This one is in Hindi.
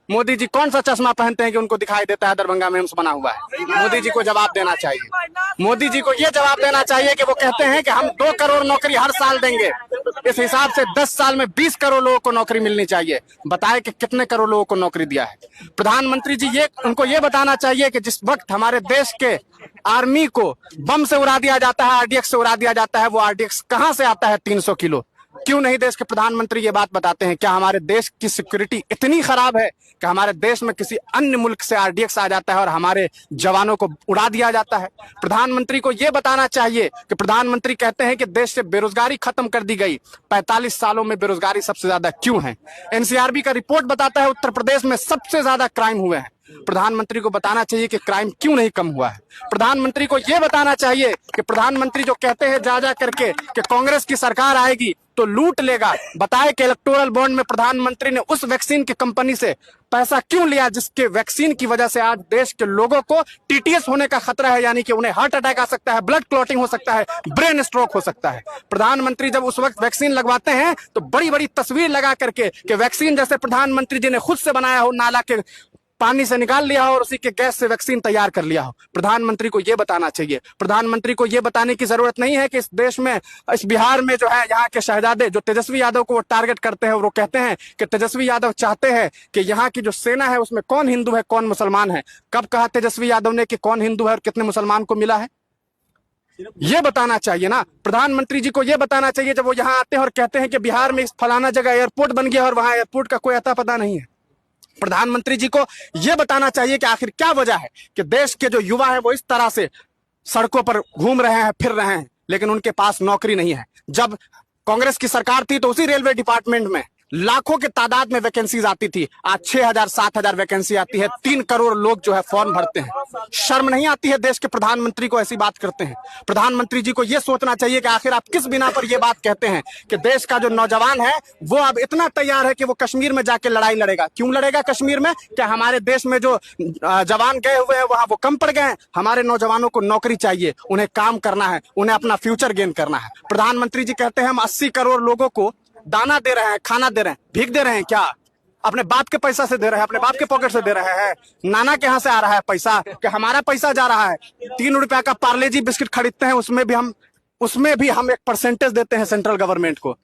मोदी जी कौन सा चश्मा पहनते हैं कि उनको दिखाई देता है दरभंगा में एम्स बना हुआ है? मोदी जी को जवाब देना चाहिए। मोदी जी को ये जवाब देना चाहिए कि वो कहते हैं कि हम 2 करोड़ नौकरी हर साल देंगे, इस हिसाब से 10 साल में 20 करोड़ लोगों को नौकरी मिलनी चाहिए। बताए कि कितने करोड़ लोगों को नौकरी दिया है? प्रधानमंत्री जी उनको ये बताना चाहिए कि जिस वक्त हमारे देश के आर्मी को बम से उड़ा दिया जाता है, आरडीएक्स से उड़ा दिया जाता है, वो आरडीएक्स कहां से आता है 300 किलो? क्यों नहीं देश के प्रधानमंत्री ये बात बताते हैं? क्या हमारे देश की सिक्योरिटी इतनी खराब है कि हमारे देश में किसी अन्य मुल्क से आरडीएक्स आ जाता है और हमारे जवानों को उड़ा दिया जाता है? प्रधानमंत्री को यह बताना चाहिए कि प्रधानमंत्री कहते हैं कि देश से बेरोजगारी खत्म कर दी गई, 45 सालों में बेरोजगारी सबसे ज्यादा क्यों है? एनसीआरबी का रिपोर्ट बताता है उत्तर प्रदेश में सबसे ज्यादा क्राइम हुए हैं। प्रधानमंत्री को बताना चाहिए कि क्राइम क्यों नहीं कम हुआ है। प्रधानमंत्री को यह बताना चाहिए कि प्रधानमंत्री जो कहते हैं जा करके कि कांग्रेस की सरकार आएगी तो लूट लेगा, बताए कि इलेक्टोरल बॉन्ड में प्रधानमंत्री ने उस वैक्सीन की कंपनी से पैसा क्यों लिया जिसके वैक्सीन की वजह से आज देश के लोगों को टीटीएस होने का खतरा है, यानी कि उन्हें हार्ट अटैक आ सकता है, ब्लड क्लॉटिंग हो सकता है, ब्रेन स्ट्रोक हो सकता है। प्रधानमंत्री जब उस वक्त वैक्सीन लगवाते हैं तो बड़ी बड़ी तस्वीर लगा करके कि वैक्सीन जैसे प्रधानमंत्री जी ने खुद से बनाया हो, नाला के पानी से निकाल लिया हो और उसी के गैस से वैक्सीन तैयार कर लिया हो। प्रधानमंत्री को यह बताना चाहिए। प्रधानमंत्री को यह बताने की जरूरत नहीं है कि इस देश में, इस बिहार में जो है यहाँ के शहजादे जो तेजस्वी यादव को वो टारगेट करते हैं, वो कहते हैं कि तेजस्वी यादव चाहते हैं कि यहाँ की जो सेना है उसमें कौन हिंदू है कौन मुसलमान है। कब कहा तेजस्वी यादव ने कि कौन हिंदू है और कितने मुसलमान को मिला है? ये बताना चाहिए ना। प्रधानमंत्री जी को यह बताना चाहिए जब वो यहाँ आते हैं और कहते हैं कि बिहार में इस फलाना जगह एयरपोर्ट बन गया और वहां एयरपोर्ट का कोई अता पता नहीं है। प्रधानमंत्री जी को यह बताना चाहिए कि आखिर क्या वजह है कि देश के जो युवा हैं वो इस तरह से सड़कों पर घूम रहे हैं, फिर रहे हैं, लेकिन उनके पास नौकरी नहीं है। जब कांग्रेस की सरकार थी तो उसी रेलवे डिपार्टमेंट में लाखों के तादाद में वैकेंसीज आती थी, आज 6,000 7,000 वैकेंसी आती है, 3 करोड़ लोग जो है फॉर्म भरते हैं। शर्म नहीं आती है देश के प्रधानमंत्री को ऐसी बात करते हैं? प्रधानमंत्री जी को यह सोचना चाहिए कि आखिर आप किस बिना पर यह बात कहते हैं कि देश का जो नौजवान है वो अब इतना तैयार है कि वो कश्मीर में जाके लड़ाई लड़ेगा। क्यों लड़ेगा कश्मीर में? क्या हमारे देश में जो जवान गए हुए हैं वहां वो कम पड़ गए हैं? हमारे नौजवानों को नौकरी चाहिए, उन्हें काम करना है, उन्हें अपना फ्यूचर गेन करना है। प्रधानमंत्री जी कहते हैं हम 80 करोड़ लोगों को दाना दे रहे हैं, खाना दे रहे हैं, भीख दे रहे हैं। क्या अपने बाप के पैसा से दे रहे हैं? अपने बाप के पॉकेट से दे रहे हैं? नाना के यहाँ से आ रहा है पैसा कि हमारा पैसा जा रहा है? 3 रुपया का पार्ले जी बिस्किट खरीदते हैं, उसमें भी हम एक परसेंटेज देते हैं सेंट्रल गवर्नमेंट को।